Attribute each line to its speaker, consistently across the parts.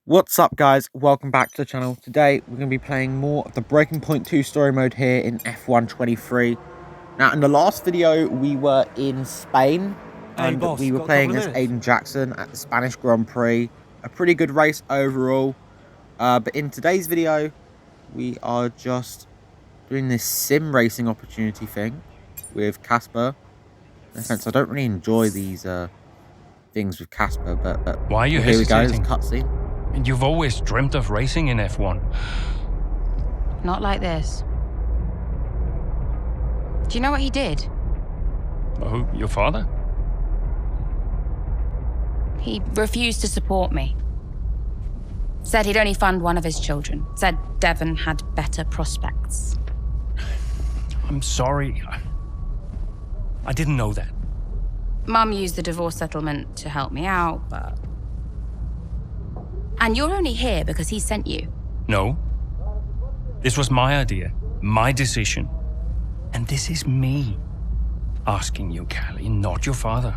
Speaker 1: What's up guys, welcome back to the channel. Today we're going to be playing more of the Breaking Point 2 story mode here in F1 23. Now in the last video we were in Spain and we were playing as Aiden Jackson at the Spanish Grand Prix. A pretty good race overall, but in today's video we are just doing this sim racing opportunity thing with Casper. No offense, I don't really enjoy these things with Casper, but
Speaker 2: why are you
Speaker 1: here
Speaker 2: hesitating?
Speaker 1: We go, it's cutscene.
Speaker 2: And you've always dreamt of racing in F1.
Speaker 3: Not like this. Do you know what he did?
Speaker 2: Oh, your father?
Speaker 3: He refused to support me. Said he'd only fund one of his children. Said Devon had better prospects.
Speaker 2: I'm sorry. I didn't know that.
Speaker 3: Mum used the divorce settlement to help me out, but... And you're only here because he sent you.
Speaker 2: No. This was my idea, my decision. And this is me asking you, Callie, not your father.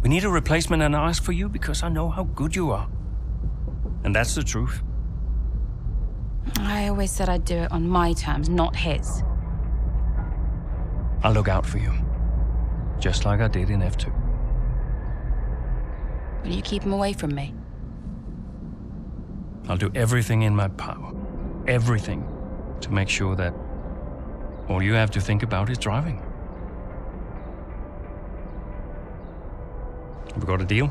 Speaker 2: We need a replacement and I ask for you because I know how good you are. And that's the truth.
Speaker 3: I always said I'd do it on my terms, not his.
Speaker 2: I'll look out for you. Just like I did in F2.
Speaker 3: Will you keep him away from me?
Speaker 2: I'll do everything in my power. Everything. To make sure that all you have to think about is driving. Have we got a deal?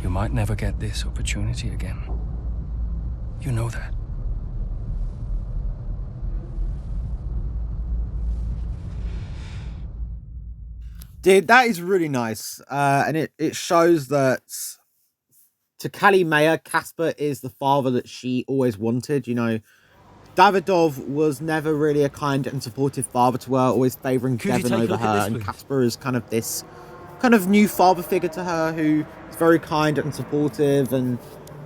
Speaker 2: You might never get this opportunity again. You know that.
Speaker 1: Dude, that is really nice. And it shows that to Callie Mayer, Casper is the father that she always wanted. You know, Davidov was never really a kind and supportive father to her, always favouring Devon over her. And Casper is kind of this new father figure to her who is very kind and supportive. And,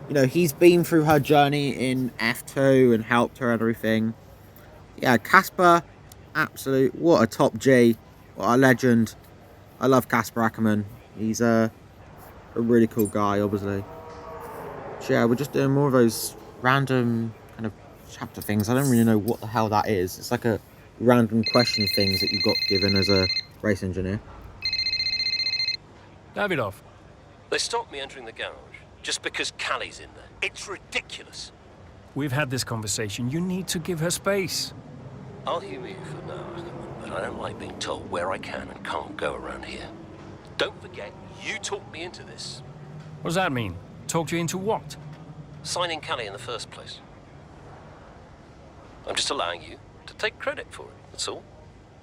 Speaker 1: you know, he's been through her journey in F2 and helped her and everything. Yeah, Casper, absolute, what a top G, what a legend. I love Casper Ackerman. He's a really cool guy, obviously. So yeah, we're just doing more of those random kind of chapter things. I don't really know what the hell that is. It's like a random question things that you got given as a race engineer.
Speaker 2: Davidov.
Speaker 4: They stopped me entering the garage just because Callie's in there. It's ridiculous.
Speaker 2: We've had this conversation. You need to give her space.
Speaker 4: I'll humor you for now, but I don't like being told where I can and can't go around here. Don't forget, you talked me into this.
Speaker 2: What does that mean? Talked you into what?
Speaker 4: Signing Callie in the first place. I'm just allowing you to take credit for it, that's all.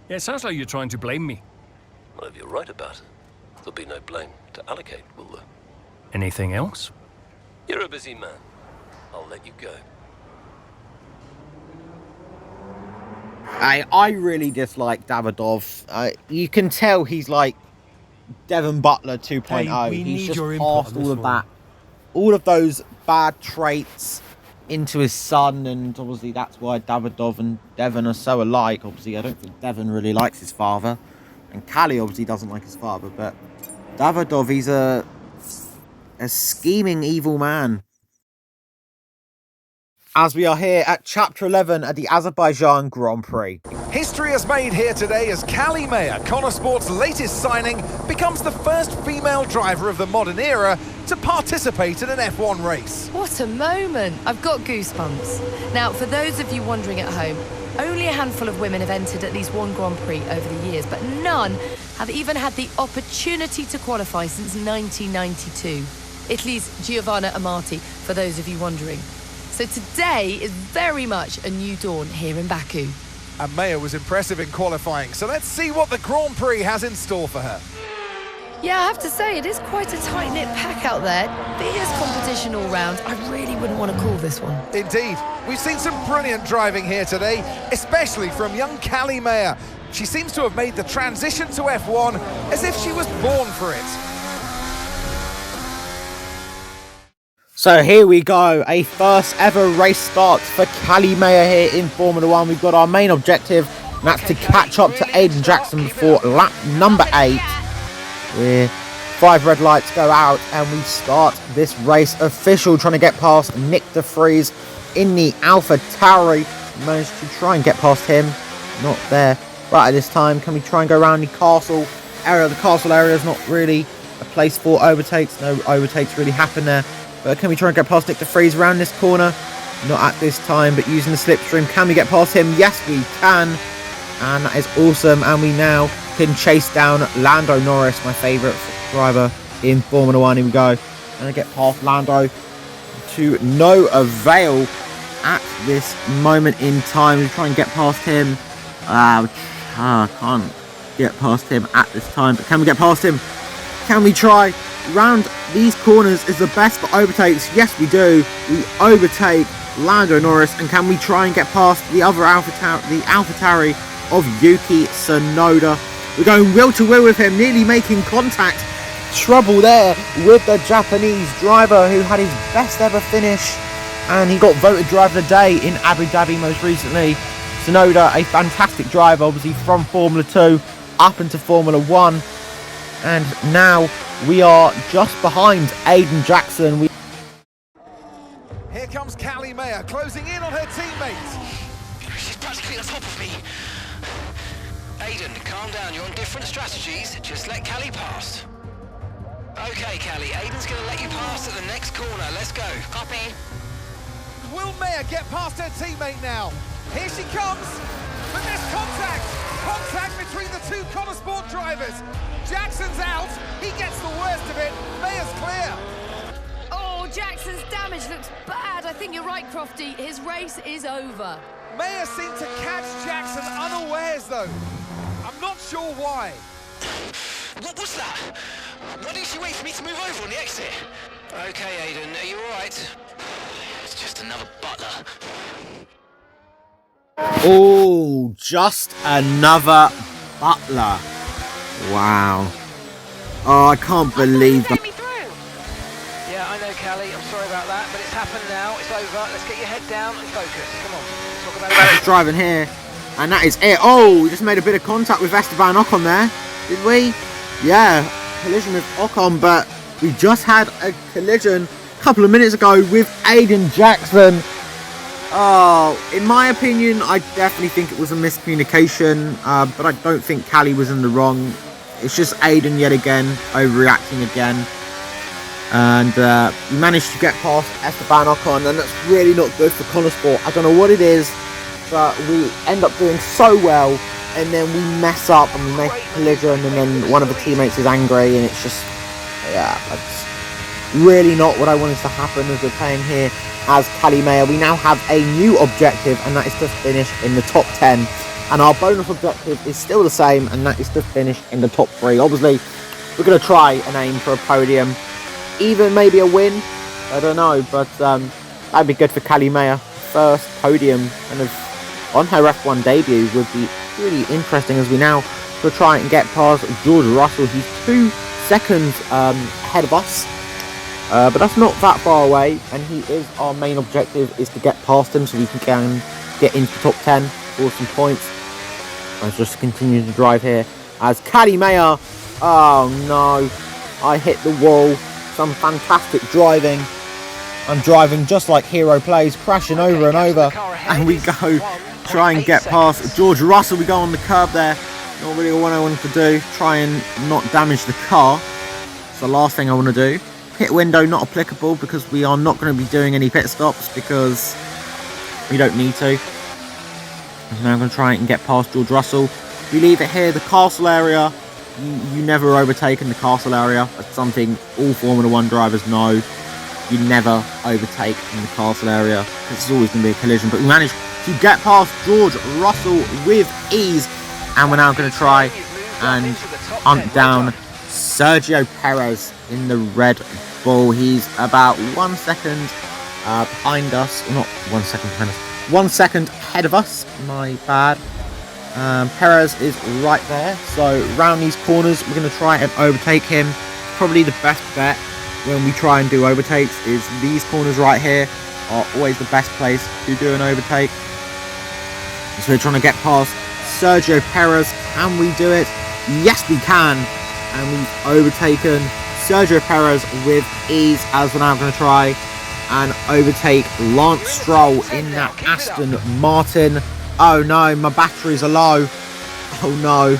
Speaker 2: Yeah, it sounds like you're trying to blame me.
Speaker 4: Well, if you're right about it, there'll be no blame to allocate, will there?
Speaker 2: Anything else?
Speaker 4: You're a busy man. I'll let you go.
Speaker 1: I really dislike Davidov. You can tell he's like Devon Butler 2.0.
Speaker 2: Hey,
Speaker 1: he's just passed all of that, all of those bad traits into his son, and obviously that's why Davidov and Devon are so alike. Obviously, I don't think Devon really likes his father, and Callie obviously doesn't like his father, but Davidov, he's a scheming evil man. As we are here at Chapter 11 at the Azerbaijan Grand Prix.
Speaker 5: History is made here today as Callie Mayer, Connor Sport's latest signing, becomes the first female driver of the modern era to participate in an F1 race.
Speaker 6: What a moment! I've got goosebumps. Now, for those of you wondering at home, only a handful of women have entered at least one Grand Prix over the years, but none have even had the opportunity to qualify since 1992. Italy's Giovanna Amati, for those of you wondering. So today is very much a new dawn here in Baku.
Speaker 5: And Mayer was impressive in qualifying, so let's see what the Grand Prix has in store for her.
Speaker 6: Yeah, I have to say, it is quite a tight-knit pack out there. Fierce competition all round. I really wouldn't want to call this one.
Speaker 5: Indeed. We've seen some brilliant driving here today, especially from young Callie Mayer. She seems to have made the transition to F1 as if she was born for it.
Speaker 1: So here we go, a first ever race start for Callie Mayer here in Formula 1. We've got our main objective And that's to catch up to Aiden Jackson before lap number 8. Where 5 red lights go out and we start this race official, trying to get past Nick De Vries in the AlphaTauri. Managed to try and get past him. Not there right at this time. Can we try and go around the castle area? The castle area is not really a place for overtakes. No overtakes really happen there. But can we try and get past Nick De Vries around this corner? Not at this time, but using the slipstream. Can we get past him? Yes, we can. And that is awesome. And we now can chase down Lando Norris, my favourite driver in Formula 1. Here we go. And I get past Lando to no avail at this moment in time. We try and get past him. Can't get past him at this time. But can we get past him? Can we try? Round these corners is the best for overtakes. Yes, we do. We overtake Lando Norris. And can we try and get past the other AlphaTauri of Yuki Tsunoda? We're going wheel to wheel with him, nearly making contact. Trouble there with the Japanese driver who had his best ever finish, and he got voted driver of the day in Abu Dhabi most recently. Tsunoda, a fantastic driver, obviously from Formula 2 up into Formula 1, and now we are just behind Aiden Jackson.
Speaker 5: Here comes Callie Mayer closing in on her teammates.
Speaker 4: She's practically on top of me. Aiden, calm down. You're on different strategies. Just let Callie pass. Okay, Callie. Aiden's going to let you pass at the next corner. Let's go. Copy.
Speaker 5: Will Mayer get past her teammate now? Here she comes. But there's contact. Contact between the two Connor Sport drivers. Jackson's out. He gets the worst of it. Mayer's clear.
Speaker 6: Oh, Jackson's damage looks bad. I think you're right, Crofty. His race is over.
Speaker 5: Mayer seemed to catch Jackson unawares, though. I'm not sure why.
Speaker 4: What was that? Why didn't she wait for me to move over on the exit? Okay, Aiden. Are you all right? It's just another butler.
Speaker 1: Oh, just another butler. Wow. Oh, I can't believe that.
Speaker 7: Yeah, I know, Callie. I'm sorry about that, but it's happened now. It's over. Let's get your head down and focus. Come on. Let's talk about it.
Speaker 1: Just driving here, and that is it. Oh, we just made a bit of contact with Esteban Ocon there, did we? Yeah, collision with Ocon, but we just had a collision a couple of minutes ago with Aiden Jackson. Oh, in my opinion, I definitely think it was a miscommunication, but I don't think Callie was in the wrong. It's just Aiden yet again, overreacting again. And we managed to get past Esteban Ocon, and that's really not good for Connor Sport. I don't know what it is, but we end up doing so well, and then we mess up and we make a collision, and then one of the teammates is angry, and it's just, yeah, that's really not what I wanted to happen as we're playing here as Callie Mayer. We now have a new objective, and that is to finish in the top 10. And our bonus objective is still the same, and that is to finish in the top 3. Obviously, we're going to try and aim for a podium, even maybe a win. I don't know, but that'd be good for Callie Mayer. First podium kind of on her F1 debut would be really interesting, as we now will try and get past George Russell. He's 2 seconds ahead of us. But that's not that far away, and he is our main objective, is to get past him so we can get into the top 10 for some points. Let's just continue to drive here as Callie Mayer. Oh no, I hit the wall. Some fantastic driving. I'm driving just like Hero plays, crashing over and over, and we go try and get past George Russell. We go on the curb there. Not really what I wanted to do. Try and not damage the car. It's the last thing I want to do. Pit window not applicable because we are not going to be doing any pit stops because we don't need to. And now I'm going to try and get past George Russell. We leave it here, the castle area. You never overtake in the castle area. That's something all Formula 1 drivers know. You never overtake in the castle area. This is always going to be a collision. But we managed to get past George Russell with ease. And we're now going to try and hunt down Sergio Perez in the Red Bull. He's about 1 second behind us. Not 1 second behind us. 1 second ahead of us. My bad. Perez is right there. So round these corners, we're going to try and overtake him. Probably the best bet when we try and do overtakes is these corners right here are always the best place to do an overtake. So we're trying to get past Sergio Perez. Can we do it? Yes, we can. And we've overtaken Sergio Perez with ease, as we're now going to try and overtake Lance Stroll in that Aston Martin. Oh no, my batteries are low. Oh no.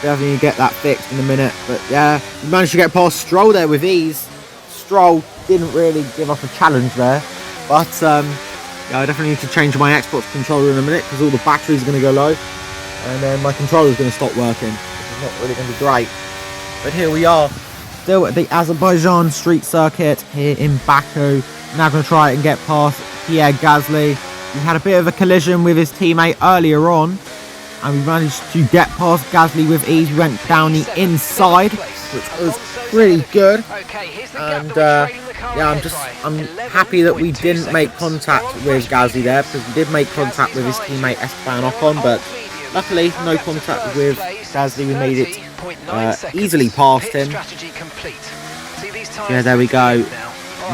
Speaker 1: Definitely need to get that fixed in a minute. But yeah, we managed to get past Stroll there with ease. Stroll didn't really give us a challenge there. But yeah, I definitely need to change my Xbox controller in a minute because all the batteries are going to go low. And then my controller is going to stop working, which is not really going to be great. But here we are, still at the Azerbaijan street circuit here in Baku. Now going to try and get past Pierre Gasly. He had a bit of a collision with his teammate earlier on, and we managed to get past Gasly with ease. We went down the inside, which was pretty good. And yeah, I'm happy that we didn't make contact with Gasly there, because we did make contact with his teammate Esteban Ocon, but luckily no contact with Gasly. We made it easily past him. Yeah, there we go.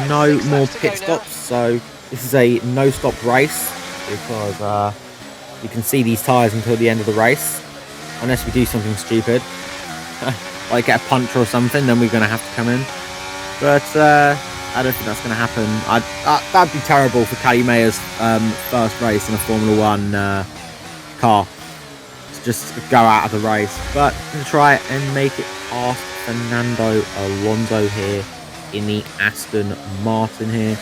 Speaker 1: No more pit stops, so this is a no stop race, because you can see these tyres until the end of the race, unless we do something stupid like get a puncture or something, then we're going to have to come in. But I don't think that's going to happen. That'd be terrible for Kali Maya's first race in a Formula 1 car, to just go out of the race. But I'm going to try and make it past Fernando Alonso here in the Aston Martin here.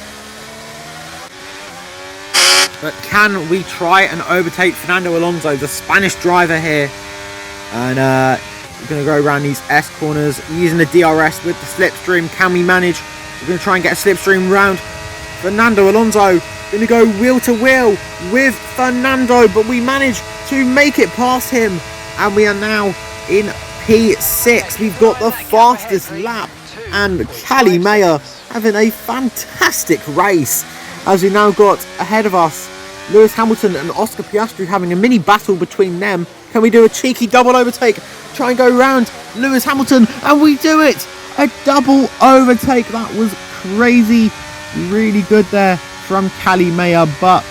Speaker 1: But can we try and overtake Fernando Alonso, the Spanish driver here? And we're going to go around these S corners using the DRS with the slipstream. Can we manage? We're going to try and get a slipstream round Fernando Alonso. Going to go wheel to wheel with Fernando, but we managed to make it past him. And we are now in P6. We've got the fastest lap. And Kali Maya having a fantastic race, as we now got ahead of us Lewis Hamilton and Oscar Piastri having a mini battle between them. Can we do a cheeky double overtake? Try and go round Lewis Hamilton, and we do it! A double overtake. That was crazy. Really good there from Kali Maya, but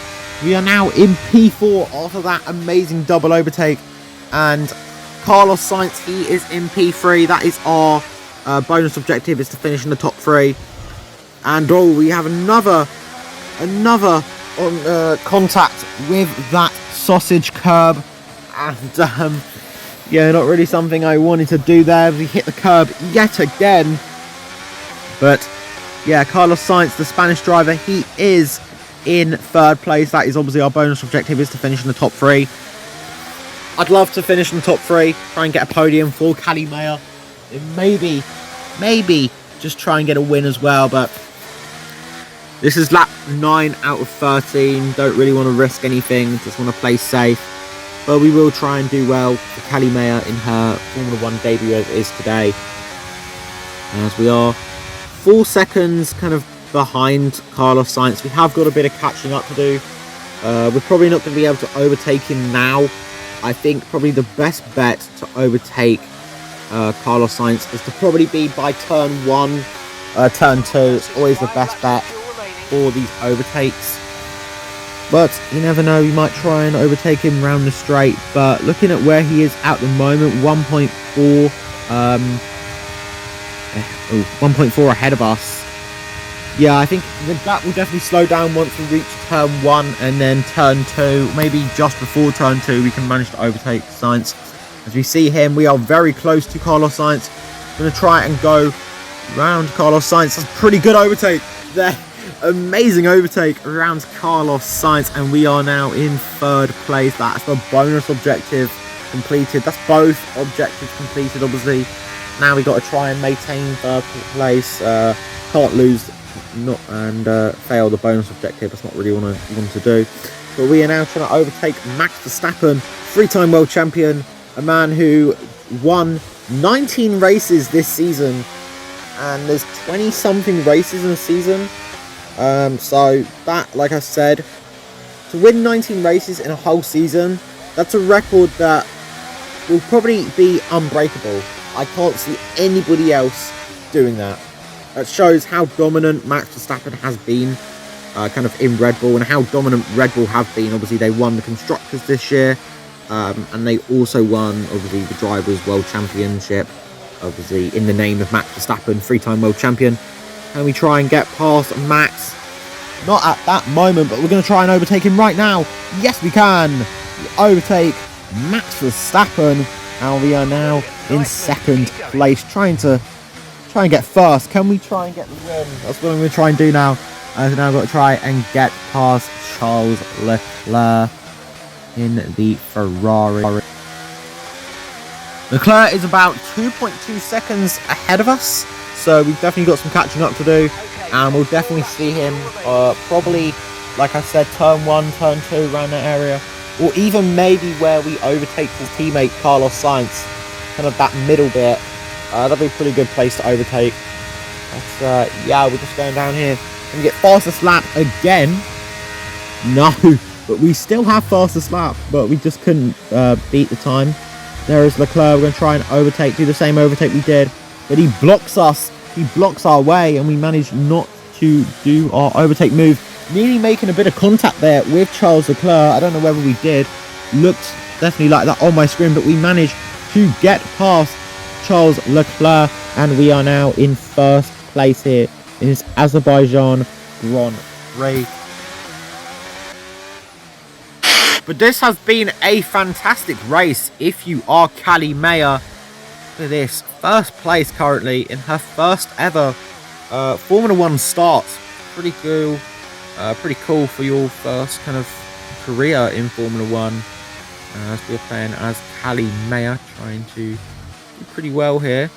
Speaker 1: we are now in P4 after that amazing double overtake. And Carlos Sainz, he is in P3. That is our bonus objective, is to finish in the top 3. And oh, we have another on contact with that sausage curb, and yeah, not really something I wanted to do there. We hit the curb yet again. But yeah, Carlos Sainz, the Spanish driver, he is in 3rd place. That is obviously our bonus objective, is to finish in the top 3. I'd love to finish in the top 3, try and get a podium for Kali Maya, and maybe just try and get a win as well. But this is lap 9 out of 13. Don't really want to risk anything, just want to play safe. But we will try and do well for Kali Maya in her Formula 1 debut as it is today. As we are 4 seconds kind of behind Carlos Sainz. We have got a bit of catching up to do. We're probably not going to be able to overtake him now. I think probably the best bet to overtake Carlos Sainz is to probably be by turn 1, turn 2. It's always the best bet for these overtakes. But you never know, you might try and overtake him round the straight. But looking at where he is at the moment, 1.4 ahead of us. Yeah, I think that will definitely slow down once we reach turn 1 and then turn 2. Maybe just before turn 2 we can manage to overtake Sainz. As we see him, we are very close to Carlos Sainz. Going to try and go round Carlos Sainz. That's a pretty good overtake there. Amazing overtake around Carlos Sainz, and we are now in 3rd place. That's the bonus objective completed. That's both objectives completed, obviously. Now we got to try and maintain 3rd place. Can't lose and fail the bonus objective. That's not really what I want to do. But we are now trying to overtake Max Verstappen, 3-time world champion, a man who won 19 races this season, and there's 20-something races in the season. So that, like I said, to win 19 races in a whole season, that's a record that will probably be unbreakable. I can't see anybody else doing that. That shows how dominant Max Verstappen has been kind of in Red Bull, and how dominant Red Bull have been. Obviously they won the Constructors this year, and they also won, obviously, the Drivers' World Championship, obviously, in the name of Max Verstappen, 3-time world champion. Can we try and get past Max? Not at that moment, but we're going to try and overtake him right now. Yes, we can. We overtake Max Verstappen, and we are now in second place, trying and get first. Can we try and get the win? That's what I'm going to try and do now. I've now got to try and get past Charles Leclerc in the Ferrari. Leclerc is about 2.2 seconds ahead of us, so we've definitely got some catching up to do, and we'll definitely see him probably, like I said, turn 1, turn 2, around that area, or even maybe where we overtake his teammate Carlos Sainz, kind of that middle bit. That'd be a pretty good place to overtake. But yeah, we're just going down here and get fastest lap again. No, but we still have fastest lap, but we just couldn't beat the time. There is Leclerc. We're going to try and overtake, do the same overtake we did, but he blocks us. He blocks our way, and we managed not to do our overtake move. Nearly making a bit of contact there with Charles Leclerc. I don't know whether we did. Looked definitely like that on my screen, but we managed to get past Charles Leclerc, and we are now in first place here in this Azerbaijan Grand Prix. But this has been a fantastic race if you are Callie Mayer. Look at this, first place currently in her first ever Formula 1 start. Pretty cool for your first kind of career in Formula 1. As we're playing as Callie Mayer, trying to do pretty well here.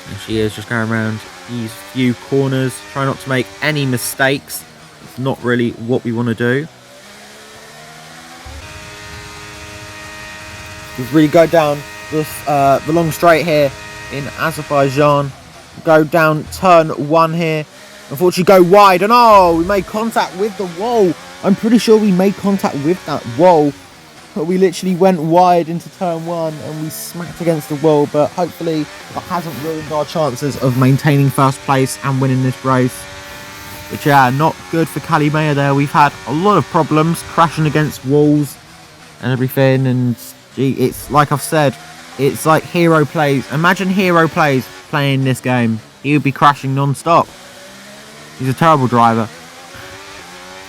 Speaker 1: And she is just going around these few corners, try not to make any mistakes. It's not really what we want to do. Just really go down this the long straight here in Azerbaijan. Go down turn 1 here. Unfortunately go wide, and oh, we made contact with the wall. I'm pretty sure we made contact with that wall, but we literally went wide into turn 1 and we smacked against the wall. But hopefully that hasn't ruined our chances of maintaining first place and winning this race. But yeah, not good for Callie Mayer there. We've had a lot of problems crashing against walls and everything, and gee, it's like I've said, it's like Hero Plays. Imagine Hero Plays playing this game. He would be crashing non-stop. He's a terrible driver.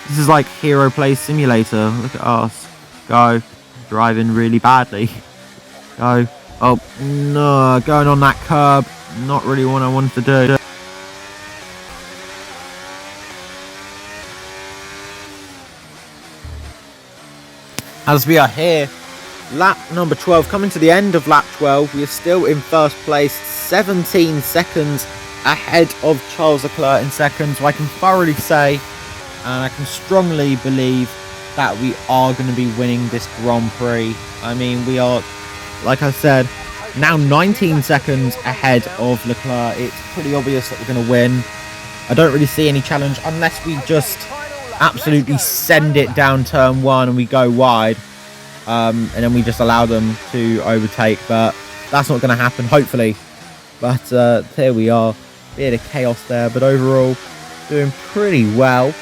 Speaker 1: This is like Hero Play Simulator. Look at us. Go. Driving really badly. Go. Oh, no. Going on that curb. Not really what I wanted to do. As we are here, lap number 12, coming to the end of lap 12, we are still in first place, 17 seconds ahead of Charles Leclerc in second. So I can thoroughly say, and I can strongly believe, that we are going to be winning this Grand Prix. I mean, we are, like I said, now 19 seconds ahead of Leclerc. It's pretty obvious that we're going to win. I don't really see any challenge unless we just absolutely send it down turn 1 and we go wide. And then we just allow them to overtake, but that's not going to happen, hopefully. But here we are, bit of chaos there, but overall doing pretty well.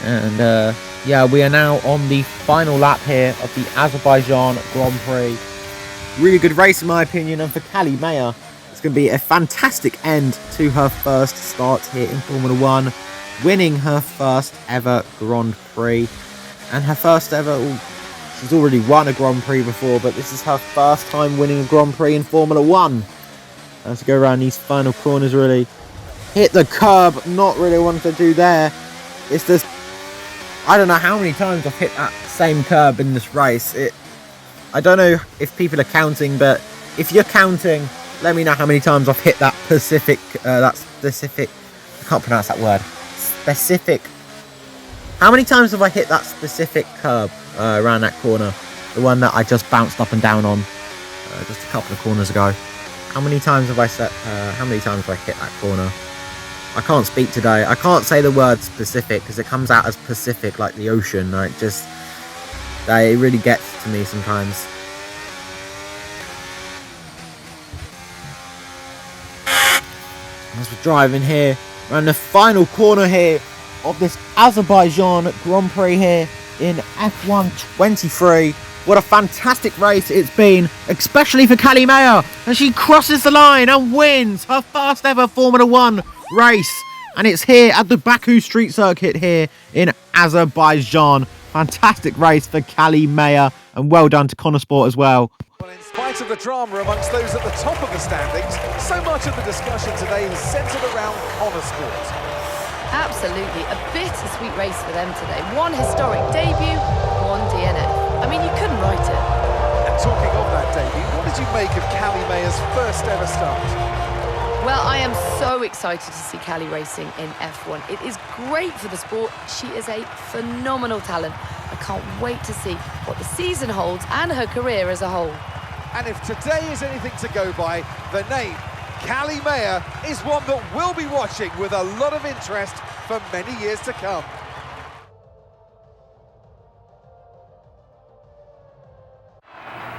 Speaker 1: And yeah, we are now on the final lap here of the Azerbaijan Grand Prix. Really good race in my opinion, and for Callie Mayer, it's going to be a fantastic end to her first start here in Formula 1, winning her first ever Grand Prix, and her first ever. She's already won a Grand Prix before, but this is her first time winning a Grand Prix in Formula 1. Let's go around these final corners, really. Hit the curb, not really wanting to do there. It's just, I don't know how many times I've hit that same curb in this race. I don't know if people are counting, but if you're counting, let me know how many times I've hit that specific, I can't pronounce that word. Specific. How many times have I hit that specific curb around that corner? The one that I just bounced up and down on just a couple of corners ago. How many times have I hit that corner? I can't speak today. I can't say the word specific because it comes out as Pacific, like the ocean. Like it really gets to me sometimes. As we're driving here around the final corner here of this Azerbaijan Grand Prix here, in F1 23. What a fantastic race it's been, especially for Callie Mayer, as she crosses the line and wins her first ever Formula 1 race. And it's here at the Baku Street Circuit here in Azerbaijan. Fantastic race for Callie Mayer, and well done to Connor Sport as well.
Speaker 5: Well, in spite of the drama amongst those at the top of the standings, so much of the discussion today is centred around Connor Sport.
Speaker 6: Absolutely, a bittersweet race for them today. One historic debut, one DNF. I mean, you couldn't write it.
Speaker 5: And talking of that debut, what did you make of Callie Mayer's first ever start?
Speaker 6: Well, I am so excited to see Callie racing in F1. It is great for the sport. She is a phenomenal talent. I can't wait to see what the season holds and her career as a whole.
Speaker 5: And if today is anything to go by, the name Callie Mayer is one that we'll be watching with a lot of interest for many years to come.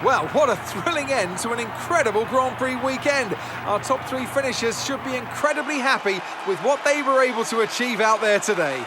Speaker 5: Well, what a thrilling end to an incredible Grand Prix weekend. Our top three finishers should be incredibly happy with what they were able to achieve out there today.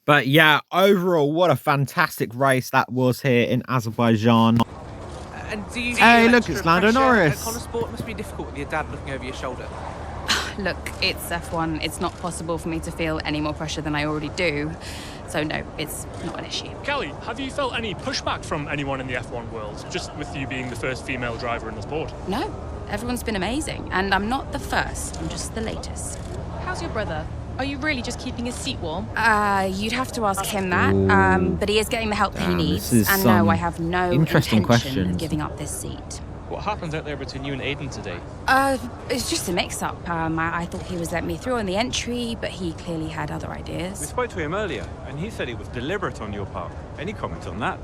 Speaker 1: But yeah, overall, what a fantastic race that was here in Azerbaijan.
Speaker 8: And do you
Speaker 1: Hey,
Speaker 8: feel
Speaker 1: look,
Speaker 8: extra
Speaker 1: it's Lando
Speaker 8: pressure
Speaker 1: Norris.
Speaker 8: at Connor Sport? Must be difficult with your dad looking over your shoulder.
Speaker 3: Look, it's F1. It's not possible for me to feel any more pressure than I already do. So no, it's not an issue.
Speaker 9: Callie, have you felt any pushback from anyone in the F1 world, just with you being the first female driver in the sport?
Speaker 3: No, everyone's been amazing. And I'm not the first, I'm just the latest.
Speaker 10: How's your brother? Are you really just keeping his seat warm?
Speaker 3: You'd have to ask him that. But he is getting the help he
Speaker 1: Damn,
Speaker 3: needs.
Speaker 1: this is
Speaker 3: And
Speaker 1: some
Speaker 3: no, I have no
Speaker 1: interesting
Speaker 3: intention
Speaker 1: questions.
Speaker 3: of giving up this seat.
Speaker 11: What happened out there between you and Aiden today?
Speaker 3: It's just a mix-up. I thought he was letting me through on the entry, but he clearly had other
Speaker 11: We
Speaker 3: ideas.
Speaker 11: spoke to him earlier, and he said it was deliberate on your part. Any comment on that?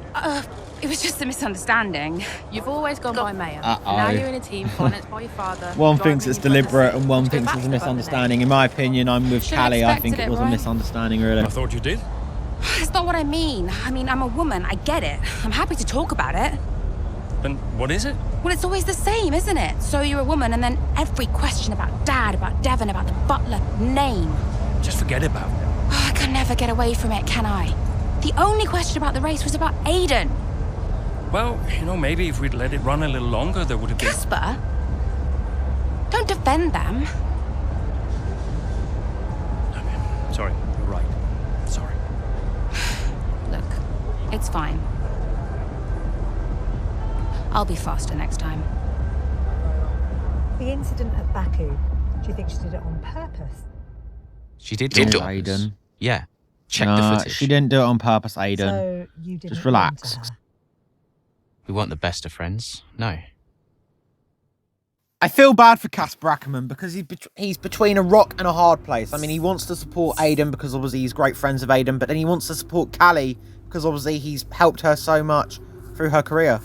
Speaker 3: It was just a misunderstanding.
Speaker 10: You've always gone by Mayer.
Speaker 1: Uh-oh.
Speaker 10: Now you're in a team financed by your father.
Speaker 1: One thinks
Speaker 10: driving
Speaker 1: it's
Speaker 10: in front of
Speaker 1: deliberate
Speaker 10: the
Speaker 1: and one
Speaker 10: seat.
Speaker 1: thinks
Speaker 10: Go
Speaker 1: it's a
Speaker 10: back to the
Speaker 1: misunderstanding. In my opinion, I'm with
Speaker 3: Should've
Speaker 1: Callie. I think
Speaker 3: expected
Speaker 1: it
Speaker 3: it,
Speaker 1: was a
Speaker 3: right?
Speaker 1: misunderstanding, really.
Speaker 9: I thought you did.
Speaker 3: That's not what I mean. I'm a woman. I get it. I'm happy to talk about it.
Speaker 2: Then what is it?
Speaker 3: Well, it's always the same, isn't it? So you're a woman, and then every question about Dad, about Devon, about the butler, name.
Speaker 2: Just forget about it.
Speaker 3: Oh, I can never get away from it, can I? The only question about the race was about Aiden.
Speaker 2: Well, maybe if we'd let it run a little longer, there would have been...
Speaker 3: Casper, don't defend them.
Speaker 2: Sorry, you're right. Sorry.
Speaker 3: Look, it's fine. I'll be faster next time.
Speaker 12: The incident at Baku, do you think she did it on purpose?
Speaker 11: She did
Speaker 1: Did
Speaker 11: do
Speaker 1: Aiden.
Speaker 11: Aiden. Yeah. Check
Speaker 1: No,
Speaker 11: the footage.
Speaker 1: she didn't do it on purpose, Aiden.
Speaker 12: So you didn't
Speaker 1: Just
Speaker 12: run
Speaker 1: relax.
Speaker 12: into her?
Speaker 11: We weren't the best of friends. No.
Speaker 1: I feel bad for Casper Ackerman because he's between a rock and a hard place. I mean, he wants to support Aiden because obviously he's great friends with Aiden, but then he wants to support Callie because obviously he's helped her so much through her career.